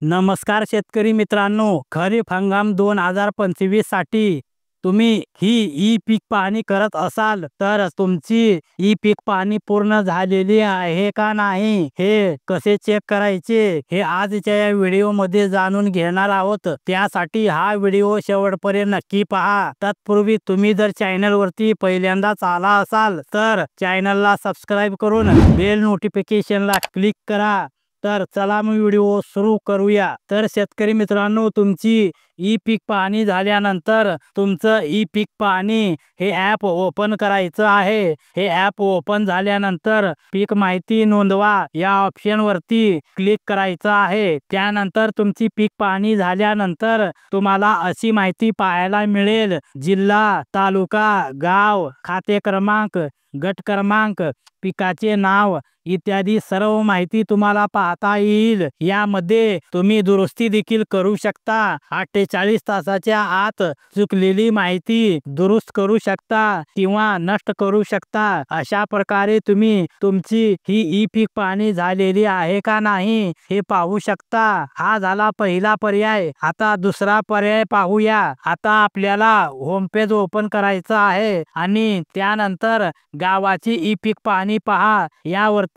नमस्कार शेतकरी मित्रांनो, खरीप हंगाम 2025 साठी तुम्ही ही ई पीक पाहणी करत असाल तर तुमची ई पीक पाहणी पूर्ण झालेली आहे का नाही हे कसे चेक करायचे हे आजच्या या व्हिडिओमध्ये जाणून घेणार आहोत। त्यासाठी हा व्हिडिओ शेवटपर्यंत नक्की पहा। तत्पूर्वी तुम्ही जर चॅनलवरती पहिल्यांदाच आला असाल तर चॅनलला सबस्क्राइब करून बेल नोटिफिकेशनला क्लिक करा। तर चला मग व्हिडिओ सुरू करूया। तर शेतकरी मित्रांनो, तुमची ई पीक पाहणी झाल्यानंतर तुमचं ई पीक पाहणी हे ॲप ओपन करायचं आहे। हे ॲप ओपन झाल्यानंतर पीक माहिती नोंदवा या ऑप्शनवरती क्लिक करायचं आहे। त्यानंतर तुमची पीक पाहणी झाल्यानंतर तुम्हाला अशी माहिती पाहायला मिळेल: जिल्हा, तालुका, गाव, खाते क्रमांक, गट क्रमांक, पिकाचे नाव इत्यादी सर्व माहिती तुम्हाला पाहता येईल। यामध्ये तुम्ही दुरुस्ती देखील करू शकता। 48 तासाच्या आत चुकलेली माहिती दुरुस्त करू शकता किंवा नष्ट करू शकता। अशा प्रकारे तुम्ही तुमची ही ई पीक पाहणी झालेली आहे का नाही हे पाहू शकता। हा झाला पहिला पर्याय। आता दुसरा पर्याय पाहूया। आता आपल्याला होम पेज ओपन करायचं आहे आणि त्यानंतर गावाची ई पीक पाहणी पहा यावरती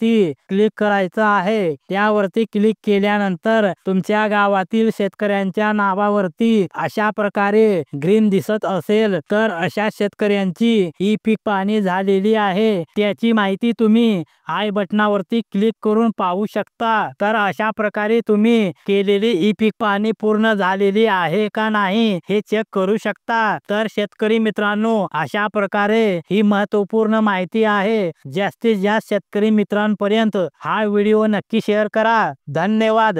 क्लिक करायचं आहे। त्यावरती क्लिक केल्यानंतर तुमच्या गावातील शेतकऱ्यांच्या नावावरती अशा प्रकारे ग्रीन दिसत असेल तर अशा शेतकऱ्यांची ई पीक पाहणी झालेली आहे। त्याची माहिती तुम्ही आय बटनावरती क्लिक करून पाहू शकता। तर अशा प्रकारे तुम्ही केलेली ई पीक पाहणी पूर्ण झालेली आहे का नाही हे चेक करू शकता। तर शेतकरी मित्रांनो, अशा प्रकारे ही महत्त्वपूर्ण माहिती आहे। जास्तीत जास्त शेतकरी मित्रांपर्यंत हा व्हिडिओ नक्की शेअर करा। धन्यवाद।